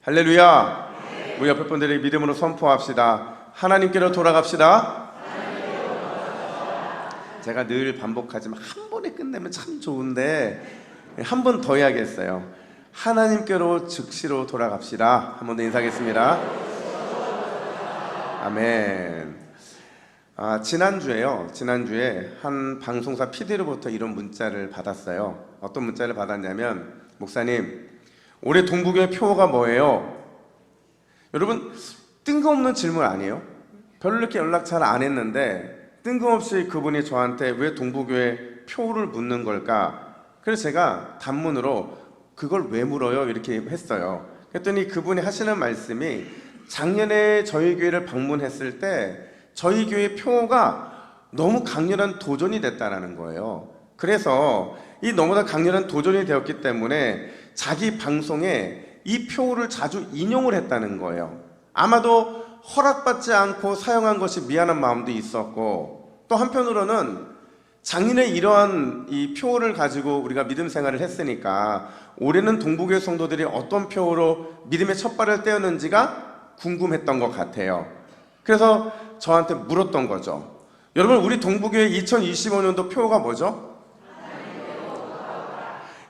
할렐루야. 우리 옆에 분들이 믿음으로 선포합시다. 하나님께로 돌아갑시다. 제가 늘 반복하지만 한 번에 끝내면 참 좋은데 한 번 더 해야겠어요. 하나님께로 즉시로 돌아갑시다. 한 번 더 인사하겠습니다. 아멘. 지난주에 한 방송사 PD로부터 이런 문자를 받았어요. 어떤 문자를 받았냐면, 목사님, 올해 동부교회 표어가 뭐예요? 여러분, 뜬금없는 질문 아니에요? 별로 이렇게 연락 잘 안 했는데 뜬금없이 그분이 저한테 왜 동부교회 표를 묻는 걸까? 그래서 제가 단문으로 그걸 왜 물어요? 이렇게 했어요. 그랬더니 그분이 하시는 말씀이, 작년에 저희 교회를 방문했을 때 저희 교회 표가 너무 강렬한 도전이 됐다는 거예요. 그래서 이 너무나 강렬한 도전이 되었기 때문에 자기 방송에 이 표를 자주 인용을 했다는 거예요. 아마도 허락받지 않고 사용한 것이 미안한 마음도 있었고, 또 한편으로는 작년에 이러한 이 표를 가지고 우리가 믿음 생활을 했으니까 올해는 동부교회 성도들이 어떤 표로 믿음의 첫 발을 떼었는지가 궁금했던 것 같아요. 그래서 저한테 물었던 거죠. 여러분, 우리 동부교회 2025년도 표가 뭐죠?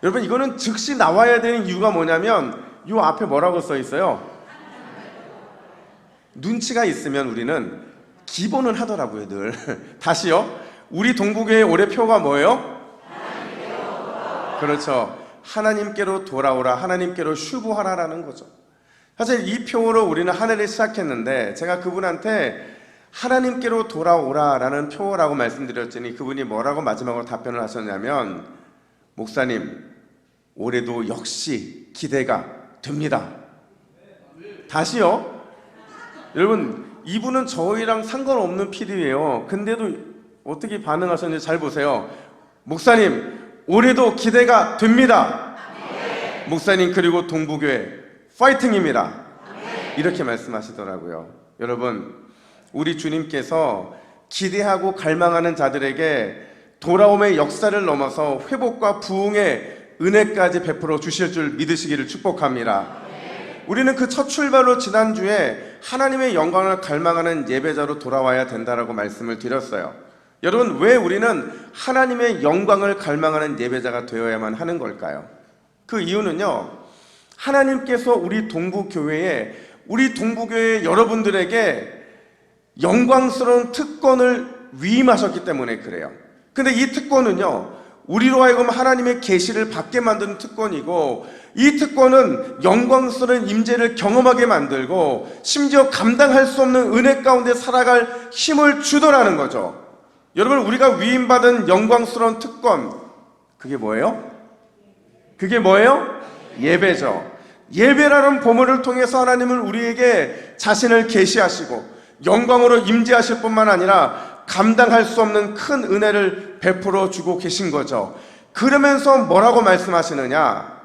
여러분, 이거는 즉시 나와야 되는 이유가 뭐냐면 이 앞에 뭐라고 써 있어요? 눈치가 있으면 우리는 기본은 하더라고요, 늘. 다시요. 우리 동부교회 올해 표가 뭐예요? 그렇죠. 하나님께로 돌아오라, 하나님께로 슈브하라라는 거죠. 사실 이 표로 우리는 한 해를 시작했는데, 제가 그분한테 하나님께로 돌아오라라는 표라고 말씀드렸더니 그분이 뭐라고 마지막으로 답변을 하셨냐면, 목사님, 올해도 역시 기대가 됩니다. 다시요. 여러분, 이분은 저희랑 상관없는 PD예요. 근데도 어떻게 반응하셨는지 잘 보세요. 목사님, 올해도 기대가 됩니다. 목사님, 그리고 동부교회 파이팅입니다. 이렇게 말씀하시더라고요. 여러분, 우리 주님께서 기대하고 갈망하는 자들에게 돌아옴의 역사를 넘어서 회복과 부흥의 은혜까지 베풀어 주실 줄 믿으시기를 축복합니다. 우리는 그 첫 출발로 지난주에 하나님의 영광을 갈망하는 예배자로 돌아와야 된다라고 말씀을 드렸어요. 여러분, 왜 우리는 하나님의 영광을 갈망하는 예배자가 되어야만 하는 걸까요? 그 이유는요, 하나님께서 우리 동부교회에, 우리 동부교회 여러분들에게 영광스러운 특권을 위임하셨기 때문에 그래요. 근데 이 특권은요, 우리로 하여금 하나님의 계시를 받게 만드는 특권이고, 이 특권은 영광스러운 임재를 경험하게 만들고 심지어 감당할 수 없는 은혜 가운데 살아갈 힘을 주더라는 거죠. 여러분, 우리가 위임받은 영광스러운 특권, 그게 뭐예요? 그게 뭐예요? 예배죠. 예배라는 보물을 통해서 하나님은 우리에게 자신을 계시하시고 영광으로 임재하실 뿐만 아니라 감당할 수 없는 큰 은혜를 베풀어 주고 계신 거죠. 그러면서 뭐라고 말씀하시느냐?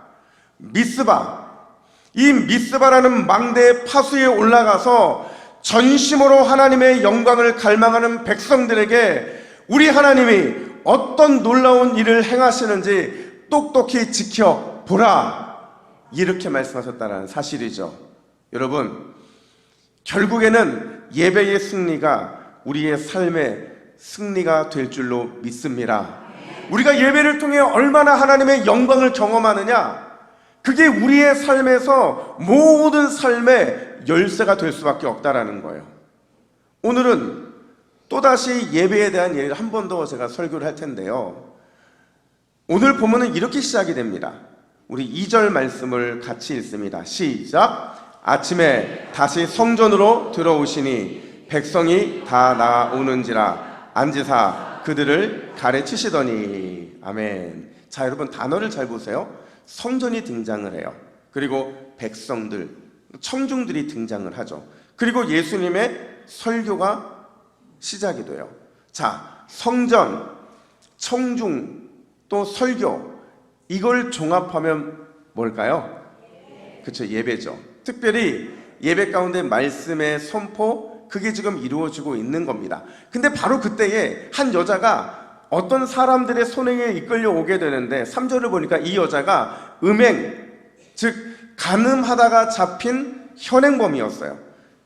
미스바, 이 미스바라는 망대의 파수에 올라가서 전심으로 하나님의 영광을 갈망하는 백성들에게 우리 하나님이 어떤 놀라운 일을 행하시는지 똑똑히 지켜보라, 이렇게 말씀하셨다는 사실이죠. 여러분, 결국에는 예배의 승리가 우리의 삶의 승리가 될 줄로 믿습니다. 우리가 예배를 통해 얼마나 하나님의 영광을 경험하느냐, 그게 우리의 삶에서 모든 삶의 열쇠가 될 수밖에 없다라는 거예요. 오늘은 또다시 예배에 대한 얘기를 한 번 더 제가 설교를 할 텐데요, 오늘 본문은 이렇게 시작이 됩니다. 우리 2절 말씀을 같이 읽습니다. 시작. 아침에 다시 성전으로 들어오시니 백성이 다 나오는지라 앉으사 그들을 가르치시더니. 아멘. 자, 여러분, 단어를 잘 보세요. 성전이 등장을 해요. 그리고 백성들, 청중들이 등장을 하죠. 그리고 예수님의 설교가 시작이 돼요. 자, 성전, 청중, 또 설교, 이걸 종합하면 뭘까요? 그렇죠, 예배죠. 특별히 예배 가운데 말씀의 선포, 그게 지금 이루어지고 있는 겁니다. 근데 바로 그때에 한 여자가 어떤 사람들의 손에 이끌려 오게 되는데, 3절을 보니까 이 여자가 음행, 즉 간음하다가 잡힌 현행범이었어요.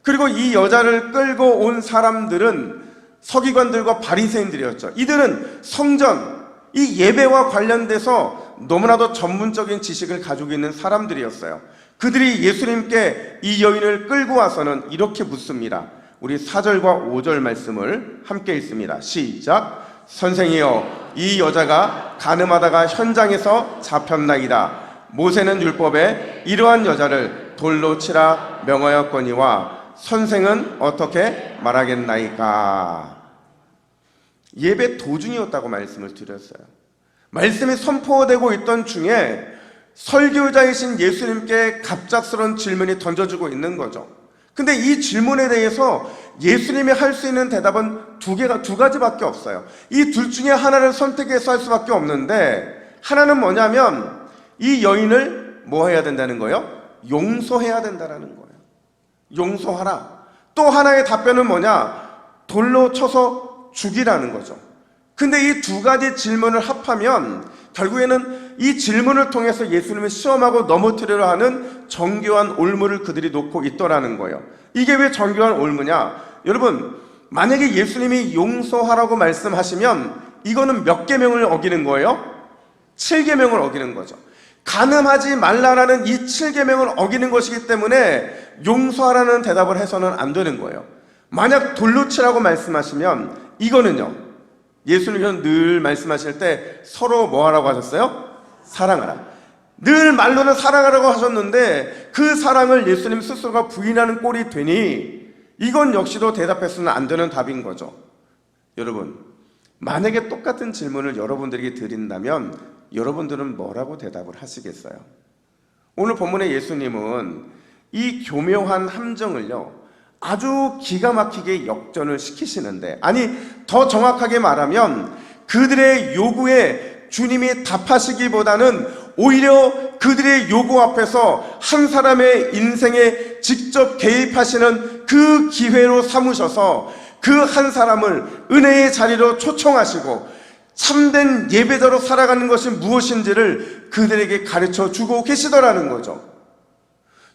그리고 이 여자를 끌고 온 사람들은 서기관들과 바리새인들이었죠. 이들은 성전, 이 예배와 관련돼서 너무나도 전문적인 지식을 가지고 있는 사람들이었어요. 그들이 예수님께 이 여인을 끌고 와서는 이렇게 묻습니다. 우리 4절과 5절 말씀을 함께 읽습니다. 시작. 선생이여, 이 여자가 간음하다가 현장에서 잡혔나이다. 모세는 율법에 이러한 여자를 돌로 치라 명하였거니와 선생은 어떻게 말하겠나이까. 예배 도중이었다고 말씀을 드렸어요. 말씀이 선포되고 있던 중에 설교자이신 예수님께 갑작스러운 질문이 던져지고 있는 거죠. 근데 이 질문에 대해서 예수님이 할 수 있는 대답은 두 가지밖에 없어요. 이 둘 중에 하나를 선택해서 할 수밖에 없는데, 하나는 뭐냐면 이 여인을 뭐 해야 된다는 거예요? 용서해야 된다는 거예요. 용서하라. 또 하나의 답변은 뭐냐? 돌로 쳐서 죽이라는 거죠. 근데 이 두 가지 질문을 합하면 결국에는 이 질문을 통해서 예수님을 시험하고 넘어뜨리려 하는 정교한 올무를 그들이 놓고 있더라는 거예요. 이게 왜 정교한 올무냐? 여러분, 만약에 예수님이 용서하라고 말씀하시면 이거는 몇 계명을 어기는 거예요? 7계명을 어기는 거죠. 간음하지 말라라는 이 7계명을 어기는 것이기 때문에 용서하라는 대답을 해서는 안 되는 거예요. 만약 돌로 치라고 말씀하시면 이거는요, 예수님은 늘 말씀하실 때 서로 뭐 하라고 하셨어요? 사랑하라. 늘 말로는 사랑하라고 하셨는데 그 사랑을 예수님 스스로가 부인하는 꼴이 되니 이건 역시도 대답해서는 안 되는 답인 거죠. 여러분, 만약에 똑같은 질문을 여러분들에게 드린다면 여러분들은 뭐라고 대답을 하시겠어요? 오늘 본문의 예수님은 이 교묘한 함정을요, 아주 기가 막히게 역전을 시키시는데, 아니 더 정확하게 말하면 그들의 요구에 주님이 답하시기보다는 오히려 그들의 요구 앞에서 한 사람의 인생에 직접 개입하시는 그 기회로 삼으셔서 그 한 사람을 은혜의 자리로 초청하시고 참된 예배자로 살아가는 것이 무엇인지를 그들에게 가르쳐 주고 계시더라는 거죠.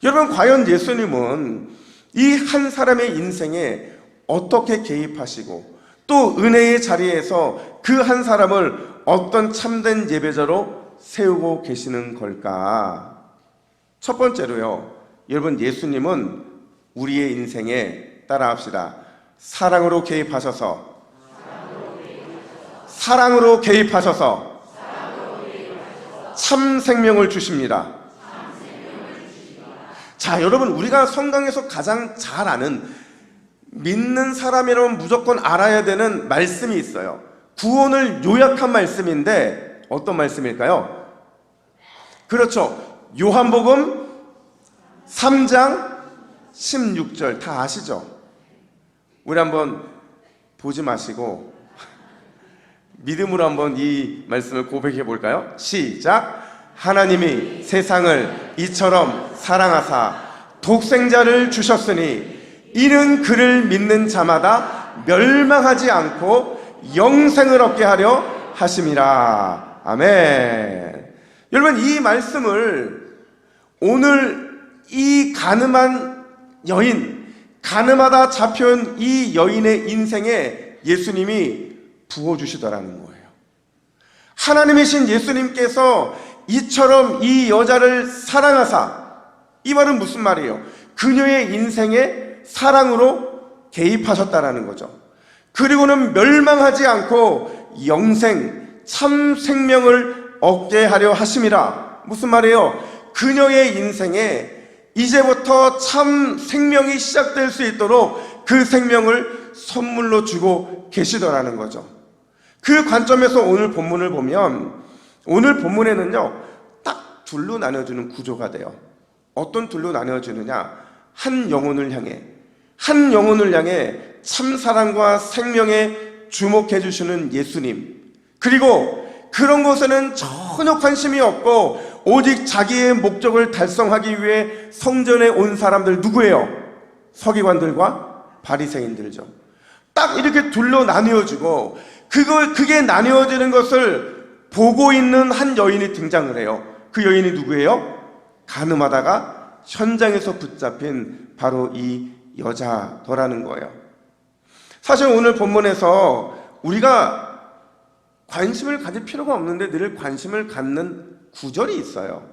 여러분, 과연 예수님은 이 한 사람의 인생에 어떻게 개입하시고 또 은혜의 자리에서 그 한 사람을 어떤 참된 예배자로 세우고 계시는 걸까? 첫 번째로요, 여러분, 예수님은 우리의 인생에, 따라합시다, 사랑으로 개입하셔서 참 생명을 주십니다. 자, 여러분, 우리가 성경에서 가장 잘 아는, 믿는 사람이라면 무조건 알아야 되는 말씀이 있어요. 구원을 요약한 말씀인데 어떤 말씀일까요? 그렇죠. 요한복음 3장 16절 다 아시죠? 우리 한번 보지 마시고 믿음으로 한번 이 말씀을 고백해 볼까요? 시작. 하나님이 세상을 이처럼 사랑하사 독생자를 주셨으니 이는 그를 믿는 자마다 멸망하지 않고 영생을 얻게 하려 하심이라. 아멘. 여러분, 이 말씀을 오늘 이 간음한 여인, 간음하다 잡혀온 이 여인의 인생에 예수님이 부어주시더라는 거예요. 하나님이신 예수님께서 이처럼 이 여자를 사랑하사, 이 말은 무슨 말이에요? 그녀의 인생에 사랑으로 개입하셨다라는 거죠. 그리고는 멸망하지 않고 영생, 참 생명을 얻게 하려 하심이라. 무슨 말이에요? 그녀의 인생에 이제부터 참 생명이 시작될 수 있도록 그 생명을 선물로 주고 계시더라는 거죠. 그 관점에서 오늘 본문을 보면, 오늘 본문에는요, 딱 둘로 나눠주는 구조가 돼요. 어떤 둘로 나눠주느냐? 한 영혼을 향해 참사랑과 생명에 주목해 주시는 예수님, 그리고 그런 것에는 전혀 관심이 없고 오직 자기의 목적을 달성하기 위해 성전에 온 사람들, 누구예요? 서기관들과 바리새인들죠. 딱 이렇게 둘로 나뉘어지고 그게 나뉘어지는 것을 보고 있는 한 여인이 등장을 해요. 그 여인이 누구예요? 가늠하다가 현장에서 붙잡힌 바로 이 여자더라는 거예요. 사실 오늘 본문에서 우리가 관심을 가질 필요가 없는데 늘 관심을 갖는 구절이 있어요.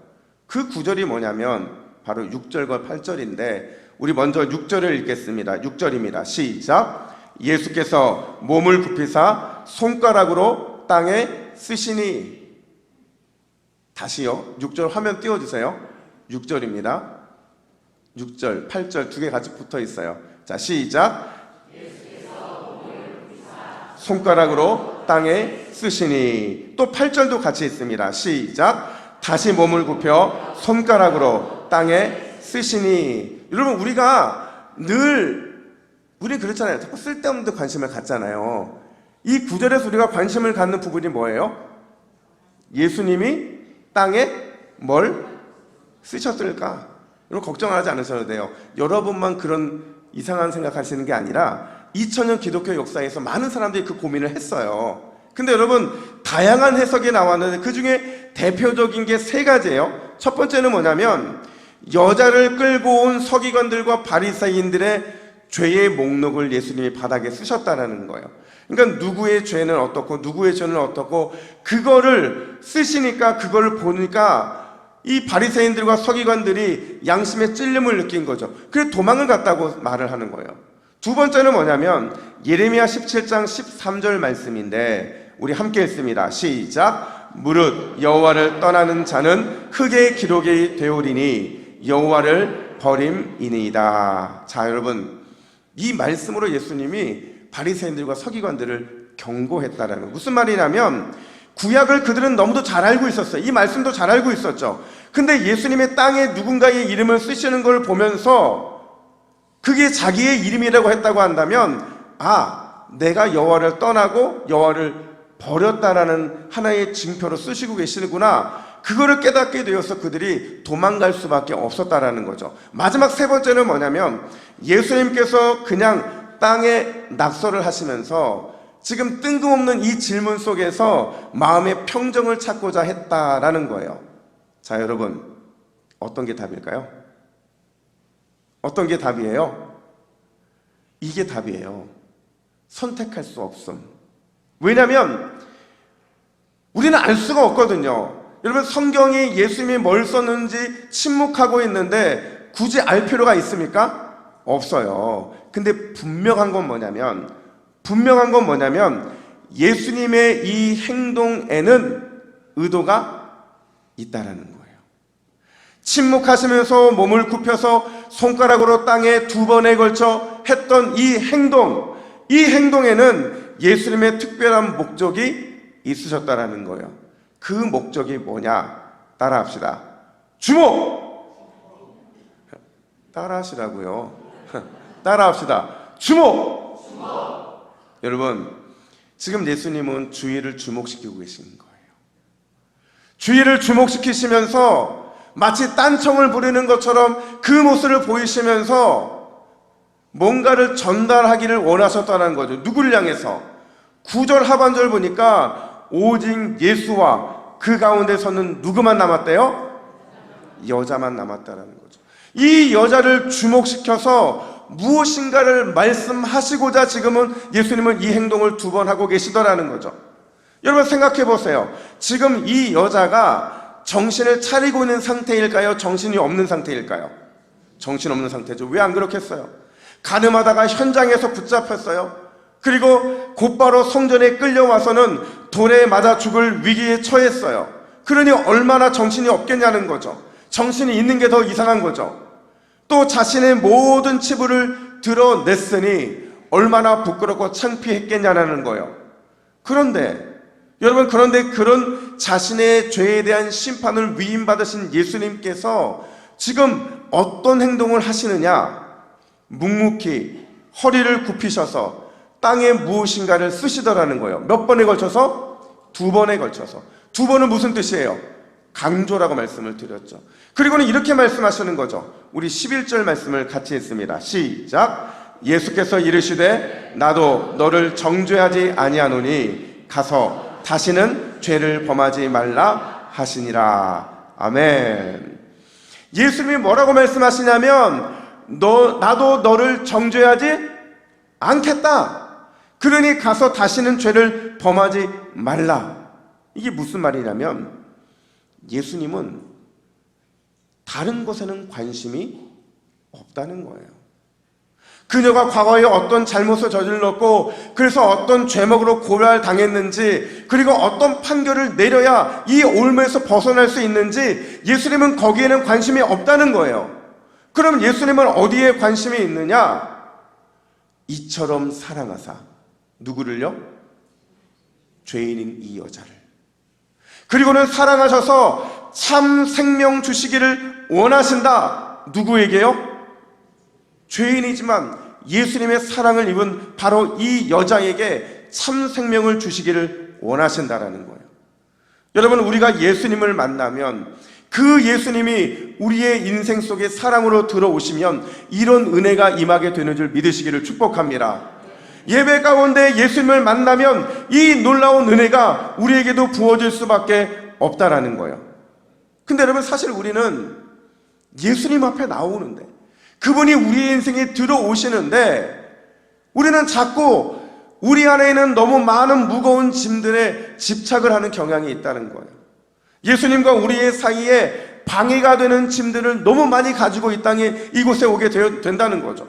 그 구절이 뭐냐면 바로 6절과 8절인데 우리 먼저 6절을 읽겠습니다. 6절입니다. 시작. 예수께서 몸을 굽히사 손가락으로 땅에 쓰시니. 다시요. 6절 화면 띄워주세요. 6절입니다. 6절, 8절 두 개 같이 붙어 있어요. 자, 시작. 손가락으로 땅에 쓰시니. 또 8절도 같이 있습니다. 시작. 다시 몸을 굽혀 손가락으로 땅에 쓰시니. 여러분, 우리 그렇잖아요. 자꾸 쓸데없는 데 관심을 갖잖아요. 이 구절에서 우리가 관심을 갖는 부분이 뭐예요? 예수님이 땅에 뭘 쓰셨을까? 여러분, 걱정하지 않으셔도 돼요. 여러분만 그런 이상한 생각하시는 게 아니라 2000년 기독교 역사에서 많은 사람들이 그 고민을 했어요. 근데 여러분, 다양한 해석이 나왔는데 그 중에 대표적인 게 세 가지예요. 첫 번째는 뭐냐면 여자를 끌고 온 서기관들과 바리새인들의 죄의 목록을 예수님이 바닥에 쓰셨다는 거예요. 그러니까 누구의 죄는 어떻고 누구의 죄는 어떻고 그거를 쓰시니까, 그거를 보니까 이 바리새인들과 서기관들이 양심의 찔림을 느낀 거죠. 그래서 도망을 갔다고 말을 하는 거예요. 두 번째는 뭐냐면 예레미야 17장 13절 말씀인데 우리 함께 읽습니다. 시작. 무릇 여호와를 떠나는 자는 흙의 기록이 되오리니 여호와를 버림이니이다. 자, 여러분, 이 말씀으로 예수님이 바리새인들과 서기관들을 경고했다라는 거예요. 무슨 말이냐면 구약을 그들은 너무도 잘 알고 있었어요. 이 말씀도 잘 알고 있었죠. 근데 예수님의 땅에 누군가의 이름을 쓰시는 걸 보면서 그게 자기의 이름이라고 했다고 한다면, 아, 내가 여호와를 떠나고 여호와를 버렸다라는 하나의 징표로 쓰시고 계시는구나, 그거를 깨닫게 되어서 그들이 도망갈 수밖에 없었다라는 거죠. 마지막 세 번째는 뭐냐면 예수님께서 그냥 땅에 낙서를 하시면서 지금 뜬금없는 이 질문 속에서 마음의 평정을 찾고자 했다라는 거예요. 자, 여러분, 어떤 게 답일까요? 어떤 게 답이에요? 이게 답이에요. 선택할 수 없음. 왜냐하면 우리는 알 수가 없거든요. 여러분, 성경이 예수님이 뭘 썼는지 침묵하고 있는데 굳이 알 필요가 있습니까? 없어요. 근데 분명한 건 뭐냐면 예수님의 이 행동에는 의도가 있다라는 거예요. 침묵하시면서 몸을 굽혀서 손가락으로 땅에 2번에 걸쳐 했던 이 행동에는 예수님의 특별한 목적이 있으셨다라는 거예요. 그 목적이 뭐냐? 따라합시다. 주목! 따라하시라고요. 따라합시다. 주목! 여러분, 지금 예수님은 주의를 주목시키고 계시는 거예요. 주의를 주목시키시면서 마치 딴청을 부리는 것처럼 그 모습을 보이시면서 뭔가를 전달하기를 원하셨다는 거죠. 누구를 향해서? 9절 하반절 보니까 오직 예수와 그 가운데 서는 누구만 남았대요? 여자만 남았다는 거죠. 이 여자를 주목시켜서 무엇인가를 말씀하시고자 지금은 예수님은 이 행동을 2번 하고 계시더라는 거죠. 여러분, 생각해 보세요. 지금 이 여자가 정신을 차리고 있는 상태일까요? 정신이 없는 상태일까요? 정신 없는 상태죠. 왜 안 그렇겠어요? 가늠하다가 현장에서 붙잡혔어요. 그리고 곧바로 성전에 끌려와서는 돌에 맞아 죽을 위기에 처했어요. 그러니 얼마나 정신이 없겠냐는 거죠. 정신이 있는 게 더 이상한 거죠. 또 자신의 모든 치부를 드러냈으니 얼마나 부끄럽고 창피했겠냐는 거예요. 그런데 여러분, 그런 자신의 죄에 대한 심판을 위임받으신 예수님께서 지금 어떤 행동을 하시느냐? 묵묵히 허리를 굽히셔서 땅에 무엇인가를 쓰시더라는 거예요. 몇 번에 걸쳐서? 2번에 걸쳐서. 2번은 무슨 뜻이에요? 강조라고 말씀을 드렸죠. 그리고는 이렇게 말씀하시는 거죠. 우리 11절 말씀을 같이 했습니다. 시작. 예수께서 이르시되 나도 너를 정죄하지 아니하노니 가서 다시는 죄를 범하지 말라 하시니라. 아멘. 예수님이 뭐라고 말씀하시냐면 나도 너를 정죄하지 않겠다. 그러니 가서 다시는 죄를 범하지 말라. 이게 무슨 말이냐면 예수님은 다른 것에는 관심이 없다는 거예요. 그녀가 과거에 어떤 잘못을 저질렀고 그래서 어떤 죄목으로 고발당했는지 그리고 어떤 판결을 내려야 이 올무에서 벗어날 수 있는지 예수님은 거기에는 관심이 없다는 거예요. 그럼 예수님은 어디에 관심이 있느냐? 이처럼 사랑하사 누구를요? 죄인인 이 여자를. 그리고는 사랑하셔서 참 생명 주시기를 원하신다. 누구에게요? 죄인이지만 예수님의 사랑을 입은 바로 이 여자에게 참 생명을 주시기를 원하신다라는 거예요. 여러분, 우리가 예수님을 만나면 그 예수님이 우리의 인생 속에 사랑으로 들어오시면 이런 은혜가 임하게 되는 줄 믿으시기를 축복합니다. 예배 가운데 예수님을 만나면 이 놀라운 은혜가 우리에게도 부어질 수밖에 없다라는 거예요. 근데 여러분, 사실 우리는 예수님 앞에 나오는데 그분이 우리의 인생에 들어오시는데 우리는 자꾸 우리 안에 있는 너무 많은 무거운 짐들에 집착을 하는 경향이 있다는 거예요. 예수님과 우리의 사이에 방해가 되는 짐들을 너무 많이 가지고 이 땅에 이곳에 오게 된다는 거죠.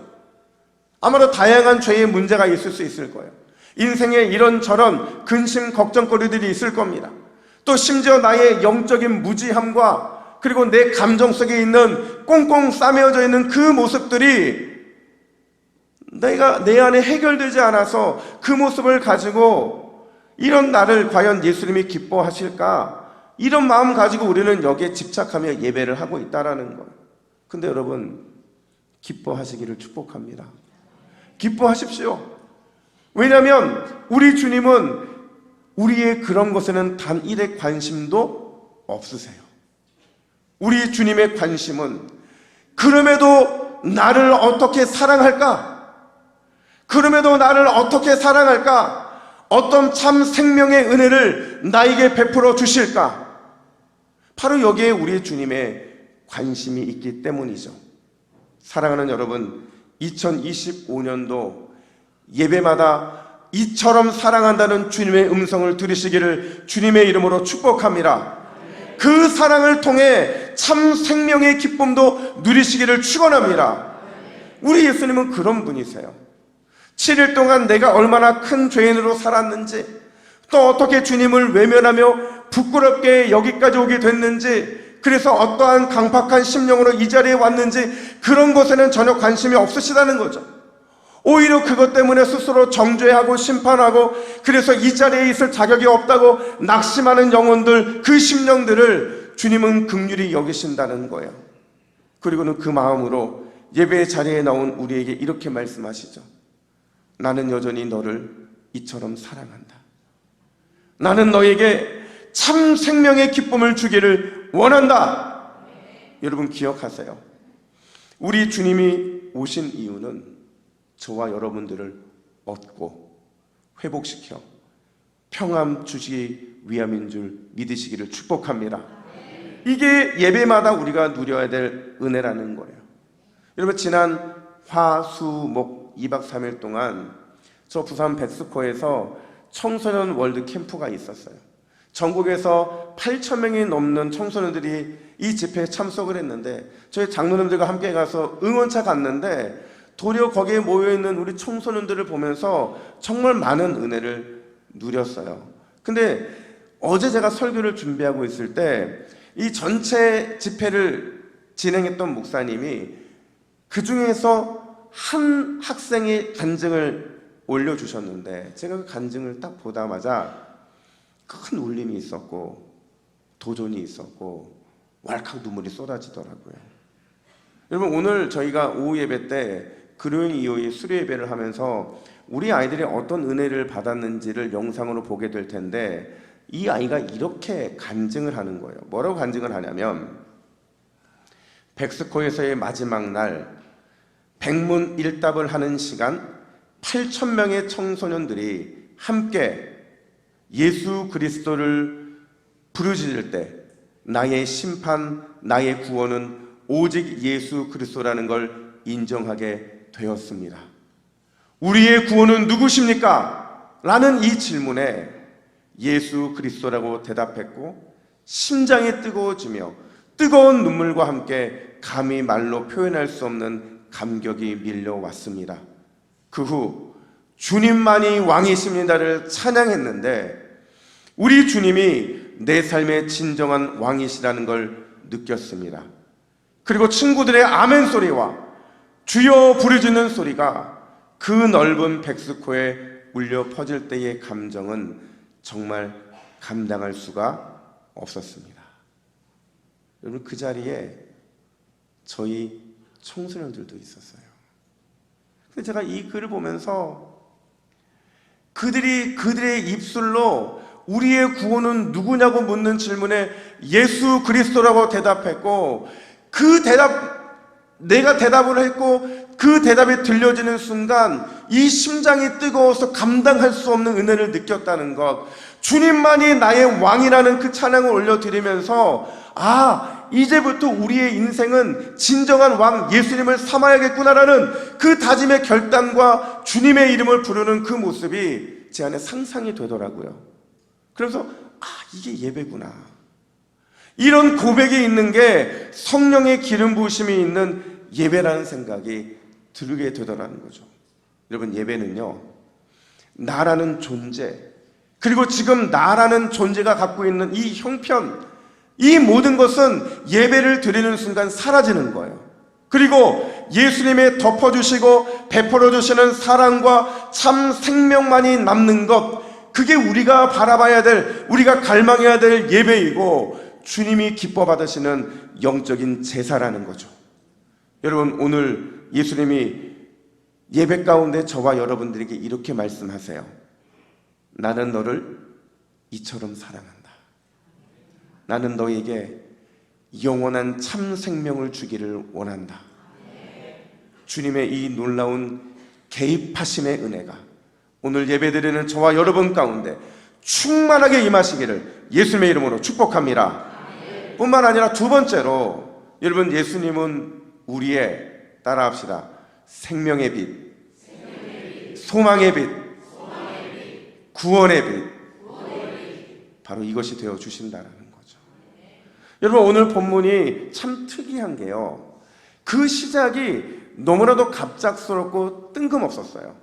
아마도 다양한 죄의 문제가 있을 수 있을 거예요. 인생에 이런저런 근심 걱정거리들이 있을 겁니다. 또 심지어 나의 영적인 무지함과 그리고 내 감정 속에 있는 꽁꽁 싸매어져 있는 그 모습들이 내가 내 안에 해결되지 않아서 그 모습을 가지고 이런 나를 과연 예수님이 기뻐하실까? 이런 마음 가지고 우리는 여기에 집착하며 예배를 하고 있다라는 거예요. 근데 여러분, 기뻐하시기를 축복합니다. 기뻐하십시오. 왜냐하면 우리 주님은 우리의 그런 것에는 단 일의 관심도 없으세요. 우리 주님의 관심은 그럼에도 나를 어떻게 사랑할까? 그럼에도 나를 어떻게 사랑할까? 어떤 참 생명의 은혜를 나에게 베풀어 주실까? 바로 여기에 우리 주님의 관심이 있기 때문이죠. 사랑하는 여러분, 2025년도 예배마다 이처럼 사랑한다는 주님의 음성을 들으시기를 주님의 이름으로 축복합니다. 그 사랑을 통해 참 생명의 기쁨도 누리시기를 축원합니다. 우리 예수님은 그런 분이세요. 7일 동안 내가 얼마나 큰 죄인으로 살았는지, 또 어떻게 주님을 외면하며 부끄럽게 여기까지 오게 됐는지, 그래서 어떠한 강팍한 심령으로 이 자리에 왔는지 그런 것에는 전혀 관심이 없으시다는 거죠. 오히려 그것 때문에 스스로 정죄하고 심판하고 그래서 이 자리에 있을 자격이 없다고 낙심하는 영혼들, 그 심령들을 주님은 긍휼히 여기신다는 거예요. 그리고는 그 마음으로 예배의 자리에 나온 우리에게 이렇게 말씀하시죠. 나는 여전히 너를 이처럼 사랑한다. 나는 너에게 참 생명의 기쁨을 주기를 원한다. 여러분 기억하세요. 우리 주님이 오신 이유는 저와 여러분들을 얻고 회복시켜 평안 주시기 위함인 줄 믿으시기를 축복합니다. 이게 예배마다 우리가 누려야 될 은혜라는 거예요. 여러분, 지난 화, 수, 목 2박 3일 동안 저 부산 백스코에서 청소년 월드 캠프가 있었어요. 전국에서 8,000명이 넘는 청소년들이 이 집회에 참석을 했는데 저희 장로님들과 함께 가서 응원차 갔는데 도리어 거기에 모여있는 우리 청소년들을 보면서 정말 많은 은혜를 누렸어요. 근데 어제 제가 설교를 준비하고 있을 때 이 전체 집회를 진행했던 목사님이 그 중에서 한 학생의 간증을 올려주셨는데 제가 그 간증을 딱 보다마자 큰 울림이 있었고 도전이 있었고 왈칵 눈물이 쏟아지더라고요. 여러분, 오늘 저희가 오후 예배 때 금요일, 일요일 수료 예배를 하면서 우리 아이들이 어떤 은혜를 받았는지를 영상으로 보게 될 텐데 이 아이가 이렇게 간증을 하는 거예요. 뭐라고 간증을 하냐면 백스코에서의 마지막 날 백문일답을 하는 시간 8,000명의 청소년들이 함께 예수 그리스도를 부르짖을 때 나의 심판, 나의 구원은 오직 예수 그리스도라는 걸 인정하게 되었습니다. 우리의 구원은 누구십니까? 라는 이 질문에 예수 그리스도라고 대답했고, 심장이 뜨거워지며 뜨거운 눈물과 함께 감히 말로 표현할 수 없는 감격이 밀려왔습니다. 그 후 주님만이 왕이십니다를 찬양했는데, 우리 주님이 내 삶의 진정한 왕이시라는 걸 느꼈습니다. 그리고 친구들의 아멘 소리와 주여 부르짖는 소리가 그 넓은 백스코에 울려 퍼질 때의 감정은 정말 감당할 수가 없었습니다. 여러분, 그 자리에 저희 청소년들도 있었어요. 근데 제가 이 글을 보면서 그들의 입술로 우리의 구원은 누구냐고 묻는 질문에 예수 그리스도라고 대답했고, 내가 대답을 했고 그 대답이 들려지는 순간 이 심장이 뜨거워서 감당할 수 없는 은혜를 느꼈다는 것, 주님만이 나의 왕이라는 그 찬양을 올려드리면서 이제부터 우리의 인생은 진정한 왕 예수님을 삼아야겠구나라는 그 다짐의 결단과 주님의 이름을 부르는 그 모습이 제 안에 상상이 되더라고요. 그래서 이게 예배구나, 이런 고백이 있는 게 성령의 기름 부으심이 있는 예배라는 생각이 들게 되더라는 거죠. 여러분, 예배는요, 나라는 존재, 그리고 지금 나라는 존재가 갖고 있는 이 형편, 이 모든 것은 예배를 드리는 순간 사라지는 거예요. 그리고 예수님의 덮어주시고 베풀어주시는 사랑과 참 생명만이 남는 것, 그게 우리가 바라봐야 될, 우리가 갈망해야 될 예배이고 주님이 기뻐 받으시는 영적인 제사라는 거죠. 여러분, 오늘 예수님이 예배 가운데 저와 여러분들에게 이렇게 말씀하세요. 나는 너를 이처럼 사랑한다. 나는 너에게 영원한 참 생명을 주기를 원한다. 주님의 이 놀라운 개입하심의 은혜가 오늘 예배드리는 저와 여러분 가운데 충만하게 임하시기를 예수님의 이름으로 축복합니다. 뿐만 아니라 두 번째로, 여러분, 예수님은 우리의, 따라합시다, 생명의 빛, 소망의 빛, 구원의 빛, 바로 이것이 되어 주신다는 거죠. 여러분, 오늘 본문이 참 특이한 게요, 그 시작이 너무나도 갑작스럽고 뜬금없었어요.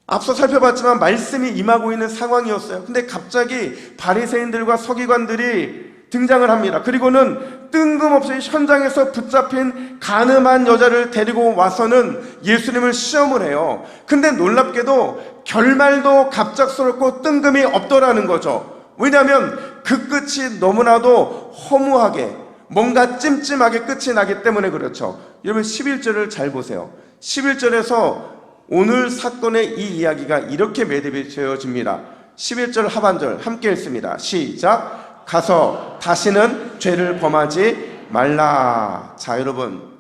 앞서 살펴봤지만 말씀이 임하고 있는 상황이었어요. 근데 갑자기 바리새인들과 서기관들이 등장을 합니다. 그리고는 뜬금없이 현장에서 붙잡힌 가늠한 여자를 데리고 와서는 예수님을 시험을 해요. 근데 놀랍게도 결말도 갑작스럽고 뜬금이 없더라는 거죠. 왜냐하면 그 끝이 너무나도 허무하게, 뭔가 찜찜하게 끝이 나기 때문에 그렇죠. 여러분, 11절을 잘 보세요. 11절에서 오늘 사건의 이 이야기가 이렇게 매듭이 되어집니다. 11절 하반절 함께 읽습니다. 시작. 가서 다시는 죄를 범하지 말라. 자, 여러분,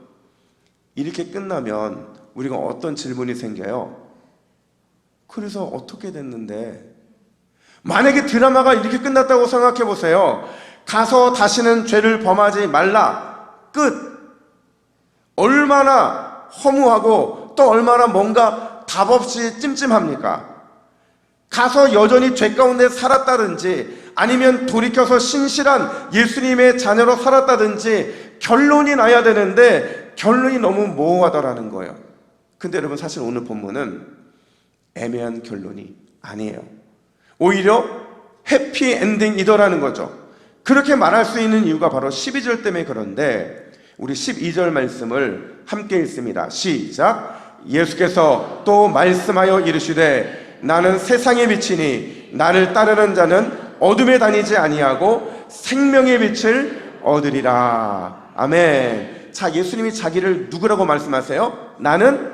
이렇게 끝나면 우리가 어떤 질문이 생겨요? 그래서 어떻게 됐는데? 만약에 드라마가 이렇게 끝났다고 생각해 보세요. 가서 다시는 죄를 범하지 말라. 끝. 얼마나 허무하고 또 얼마나 뭔가 답 없이 찜찜합니까? 가서 여전히 죄 가운데 살았다든지 아니면 돌이켜서 신실한 예수님의 자녀로 살았다든지 결론이 나야 되는데 결론이 너무 모호하다라는 거예요. 근데 여러분, 사실 오늘 본문은 애매한 결론이 아니에요. 오히려 해피엔딩이더라는 거죠. 그렇게 말할 수 있는 이유가 바로 12절 때문에 그런데, 우리 12절 말씀을 함께 읽습니다. 시작. 예수께서 또 말씀하여 이르시되 나는 세상의 빛이니 나를 따르는 자는 어둠에 다니지 아니하고 생명의 빛을 얻으리라. 아멘. 자, 예수님이 자기를 누구라고 말씀하세요? 나는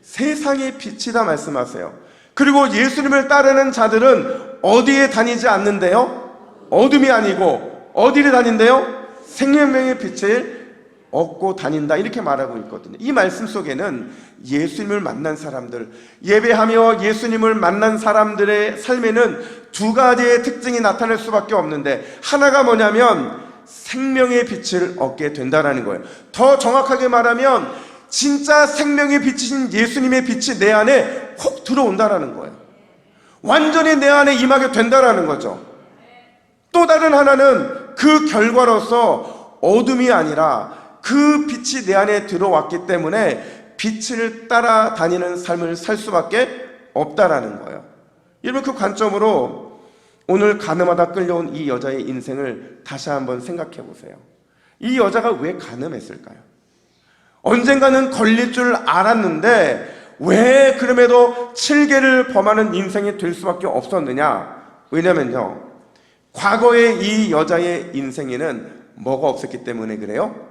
세상의 빛이다 말씀하세요. 그리고 예수님을 따르는 자들은 어디에 다니지 않는데요? 어둠이 아니고 어디를 다닌대요? 생명의 빛을 얻고 다닌다, 이렇게 말하고 있거든요. 이 말씀 속에는 예수님을 만난 사람들, 예배하며 예수님을 만난 사람들의 삶에는 두 가지의 특징이 나타날 수밖에 없는데, 하나가 뭐냐면 생명의 빛을 얻게 된다는 거예요. 더 정확하게 말하면 진짜 생명의 빛이신 예수님의 빛이 내 안에 훅 들어온다는 거예요. 완전히 내 안에 임하게 된다는 거죠. 또 다른 하나는 그 결과로서 어둠이 아니라 그 빛이 내 안에 들어왔기 때문에 빛을 따라다니는 삶을 살 수밖에 없다라는 거예요. 여러분, 그 관점으로 오늘 가늠하다 끌려온 이 여자의 인생을 다시 한번 생각해 보세요. 이 여자가 왜 가늠했을까요? 언젠가는 걸릴 줄 알았는데 왜 그럼에도 7계를 범하는 인생이 될 수밖에 없었느냐? 왜냐면요, 과거의 이 여자의 인생에는 뭐가 없었기 때문에 그래요?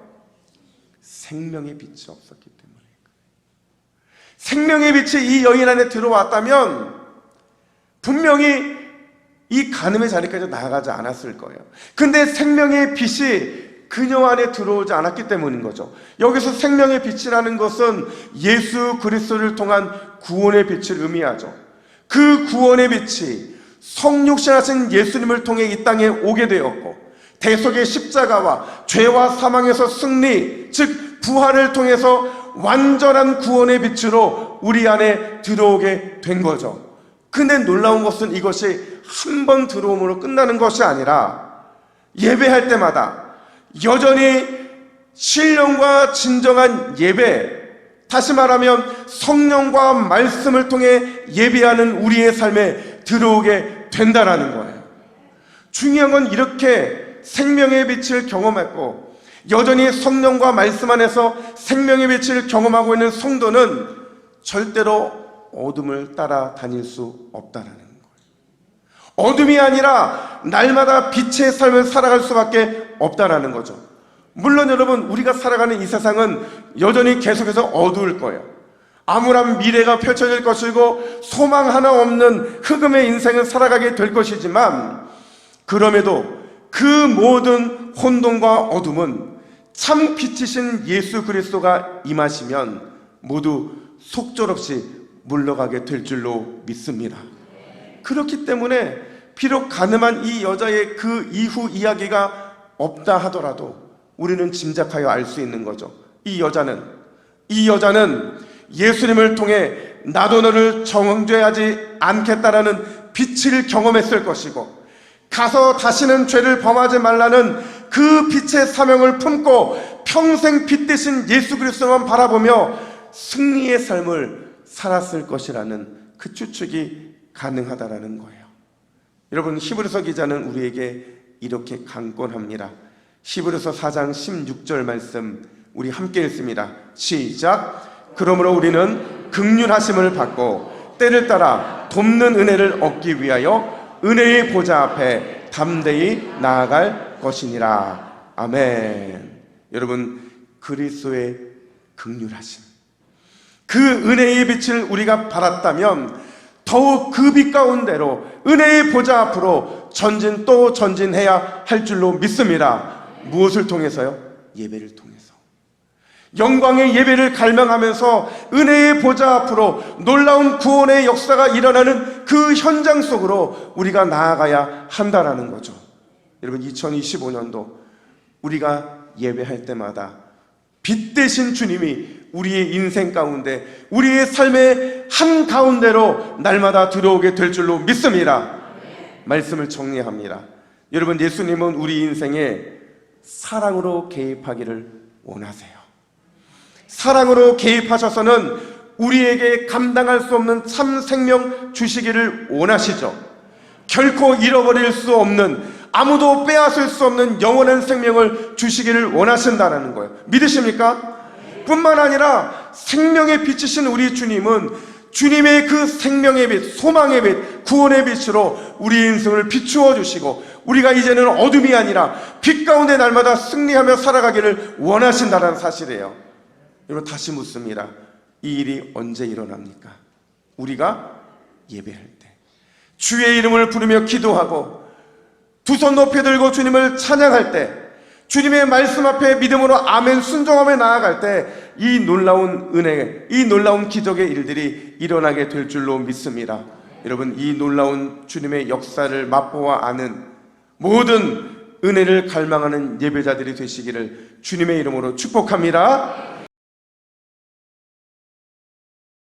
생명의 빛이 없었기 때문에. 생명의 빛이 이 여인 안에 들어왔다면 분명히 이 간음의 자리까지 나아가지 않았을 거예요. 근데 생명의 빛이 그녀 안에 들어오지 않았기 때문인 거죠. 여기서 생명의 빛이라는 것은 예수 그리스도를 통한 구원의 빛을 의미하죠. 그 구원의 빛이 성육신하신 예수님을 통해 이 땅에 오게 되었고, 대속의 십자가와 죄와 사망에서 승리, 즉 부활을 통해서 완전한 구원의 빛으로 우리 안에 들어오게 된 거죠. 근데 놀라운 것은 이것이 한 번 들어옴으로 끝나는 것이 아니라 예배할 때마다 여전히 신령과 진정한 예배, 다시 말하면 성령과 말씀을 통해 예배하는 우리의 삶에 들어오게 된다라는 거예요. 중요한 건 이렇게 생명의 빛을 경험했고 여전히 성령과 말씀 안에서 생명의 빛을 경험하고 있는 성도는 절대로 어둠을 따라다닐 수 없다라는 거예요. 어둠이 아니라 날마다 빛의 삶을 살아갈 수밖에 없다라는 거죠. 물론 여러분, 우리가 살아가는 이 세상은 여전히 계속해서 어두울 거예요. 암울한 미래가 펼쳐질 것이고 소망 하나 없는 흑암의 인생을 살아가게 될 것이지만, 그럼에도 그 모든 혼돈과 어둠은 참 빛이신 예수 그리스도가 임하시면 모두 속절없이 물러가게 될 줄로 믿습니다. 그렇기 때문에 비록 가늠한 이 여자의 그 이후 이야기가 없다 하더라도 우리는 짐작하여 알 수 있는 거죠. 이 여자는 예수님을 통해 나도 너를 정죄하지 않겠다라는 빛을 경험했을 것이고, 가서 다시는 죄를 범하지 말라는 그 빛의 사명을 품고 평생 빛 대신 예수 그리스도만 바라보며 승리의 삶을 살았을 것이라는 그 추측이 가능하다라는 거예요. 여러분, 히브리서 기자는 우리에게 이렇게 강권합니다. 히브리서 4장 16절 말씀 우리 함께 읽습니다. 시작. 그러므로 우리는 긍휼하심을 받고 때를 따라 돕는 은혜를 얻기 위하여 은혜의 보좌 앞에 담대히 나아갈 것이니라. 아멘. 여러분, 그리스도의 긍휼하심, 그 은혜의 빛을 우리가 받았다면 더욱 그 빛 가운데로 은혜의 보좌 앞으로 전진 또 전진해야 할 줄로 믿습니다. 무엇을 통해서요? 예배를 통해서. 영광의 예배를 갈망하면서 은혜의 보좌 앞으로 놀라운 구원의 역사가 일어나는 그 현장 속으로 우리가 나아가야 한다라는 거죠. 여러분, 2025년도 우리가 예배할 때마다 빛 대신 주님이 우리의 인생 가운데, 우리의 삶의 한가운데로 날마다 들어오게 될 줄로 믿습니다. 말씀을 정리합니다. 여러분, 예수님은 우리 인생에 사랑으로 개입하기를 원하세요. 사랑으로 개입하셔서는 우리에게 감당할 수 없는 참 생명 주시기를 원하시죠. 결코 잃어버릴 수 없는, 아무도 빼앗을 수 없는 영원한 생명을 주시기를 원하신다는 거예요. 믿으십니까? 뿐만 아니라 생명의 빛이신 우리 주님은 주님의 그 생명의 빛, 소망의 빛, 구원의 빛으로 우리 인생을 비추어 주시고, 우리가 이제는 어둠이 아니라 빛 가운데 날마다 승리하며 살아가기를 원하신다는 사실이에요. 여러분, 다시 묻습니다. 이 일이 언제 일어납니까? 우리가 예배할 때, 주의 이름을 부르며 기도하고 두 손 높이 들고 주님을 찬양할 때, 주님의 말씀 앞에 믿음으로 아멘 순종하며 나아갈 때 이 놀라운 은혜, 이 놀라운 기적의 일들이 일어나게 될 줄로 믿습니다. 여러분, 이 놀라운 주님의 역사를 맛보아 아는 모든 은혜를 갈망하는 예배자들이 되시기를 주님의 이름으로 축복합니다.